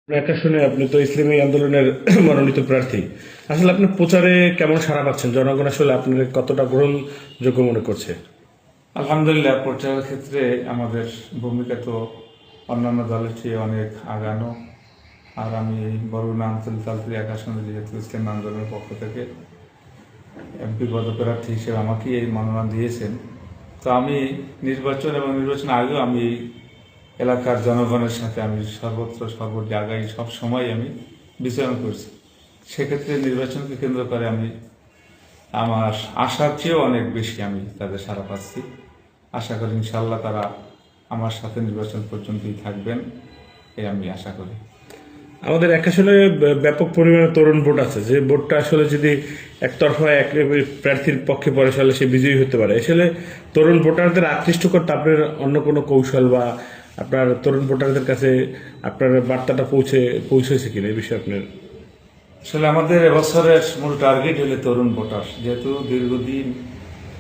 একটা শুনে আপনি তো ইসলামী আন্দোলনের মনোনীত প্রার্থী। আসলে আপনি প্রচারে কেমন সাড়া পাচ্ছেন? জনগণ আসলে আপনার কতটা গ্রহণযোগ্য মনে করছে? আলহামদুলিল্লাহ, প্রচারের ক্ষেত্রে আমাদের ভূমিকা তো অন্যান্য দলের চেয়ে অনেক আগানো। আর আমি বরগুনা আঞ্চলিক তালতলি এক আসনে যেহেতু ইসলাম আন্দোলনের পক্ষ থেকে এমপি পদপ্রার্থী হিসেবে আমাকেই এই মনোনয়ন দিয়েছেন, তো আমি নির্বাচন এবং নির্বাচন আগেও আমি এই এলাকার জনগণের সাথে আমি সর্বত্র সর্ব জায়গায় সব সময় আমি বিচরণ করছি। সেক্ষেত্রে নির্বাচনকে কেন্দ্র করে আমি আমার আশার চেয়েও অনেক বেশি আমি তাদের সাড়া পাচ্ছি। আশা করি ইনশাল্লাহ তারা আমার সাথে নির্বাচন পর্যন্তই থাকবেন, এই আমি আশা করি। আমাদের এক আসলে ব্যাপক পরিমাণে তরুণ ভোট আছে, যে ভোটটা আসলে যদি একতরফা এক প্রার্থীর পক্ষে পড়ে তাহলে সে বিজয়ী হতে পারে। আসলে তরুণ ভোটারদের আকৃষ্ট করতে আপনার অন্য কোনো কৌশল বা আপনার তরুণ ভোটারদের কাছে আপনার বার্তাটা পৌঁছেছে কিনা এই বিষয়ে আপনার? আসলে আমাদের এবছরের মূল টার্গেট হলে তরুণ ভোটার, যেহেতু দীর্ঘদিন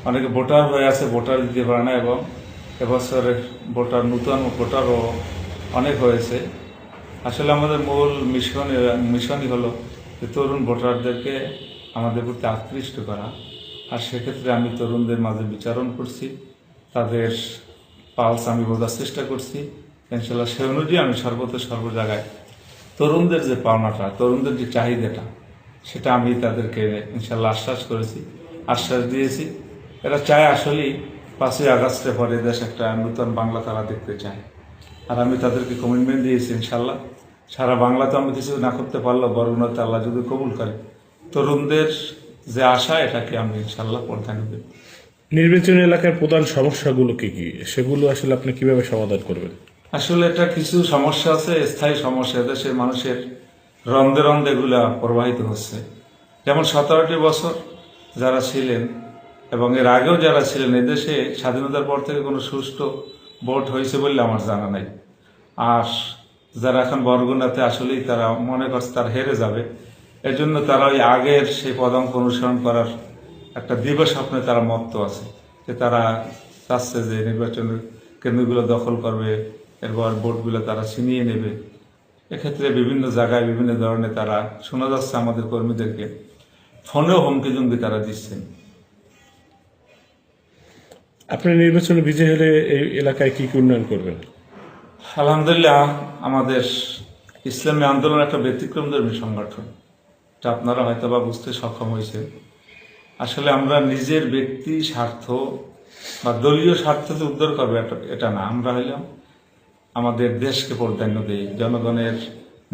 অনেকে ভোটার হয়ে আছে, ভোটার দিতে পারে না, এবং এবছরের ভোটার নূতন ভোটারও অনেক হয়েছে। আসলে আমাদের মূল মিশনই হলো যে তরুণ ভোটারদেরকে আমাদের প্রতি আকৃষ্ট করা। আর সেক্ষেত্রে আমি তরুণদের মাঝে বিচরণ করছি, তাদের পালস আমি বোঝার চেষ্টা করছি। ইনশাল্লাহ সে অনুযায়ী আমি সর্বত্র সর্ব জায়গায় তরুণদের যে পাওনাটা, তরুণদের যে চাহিদাটা, সেটা আমি তাদেরকে ইনশাল্লাহ আশ্বাস করেছি, আশ্বাস দিয়েছি। এরা চায় আসলেই 5ই আগস্টের পরে দেশ একটা নূতন বাংলা তারা দেখতে চায়। আর আমি তাদেরকে কমিটমেন্ট দিয়েছি ইনশাল্লাহ সারা বাংলাতে আমি কিছু না করতে পারলেও বরগুনাতে আল্লাহ যদি কবুল করে, তরুণদের যে আশা এটাকে আমি ইনশাল্লাহ প্রাধান্য দেব। নির্বাচনী এলাকার প্রধান সমস্যাগুলো কি কি, সেগুলো আসলে আপনি কিভাবে সমাধান করবেন? আসলে এটা কিছু সমস্যা আছে, স্থায়ী সমস্যা, দেশের মানুষের রন্দে রন্দে এগুলা প্রবাহিত হচ্ছে। যেমন 17টি বছর যারা ছিলেন এবং এর আগেও যারা ছিলেন, এদেশে স্বাধীনতার পর থেকে কোনো সুষ্ঠু ভোট হয়েছে বলে আমার জানা নাই। আর যারা এখন বরগুনাতে আসলেই তারা মনে করছে তারা হেরে যাবে, এজন্য তারা ওই আগের সেই পদাঙ্ক অনুসরণ করার একটা দীর্ঘ স্বপ্নে তারা মত্ত আছে, যে তারা চাচ্ছে যে নির্বাচনের কেন্দ্রগুলো দখল করবে, এরপর ভোটগুলো তারা ছিনিয়ে নেবে। এক্ষেত্রে বিভিন্ন জায়গায় বিভিন্ন ধরনের তারা শোনা যাচ্ছে আমাদের কর্মীদেরকে ফোনেও হুমকি জুমকি তারা দিচ্ছেন। আপনি নির্বাচনে বিজয়ী হলে এই এলাকায় কি কি উন্নয়ন করবেন? আলহামদুলিল্লাহ, আমাদের ইসলামী আন্দোলন একটা ব্যতিক্রমধর্মী সংগঠন, এটা আপনারা হয়তো বা বুঝতে সক্ষম হয়েছে। আসলে আমরা নিজের ব্যক্তি স্বার্থ বা দলীয় স্বার্থ যে উদ্ধার করবে এটা না, আমরা হইলাম আমাদের দেশকে প্রাধান্য দেই, জনগণের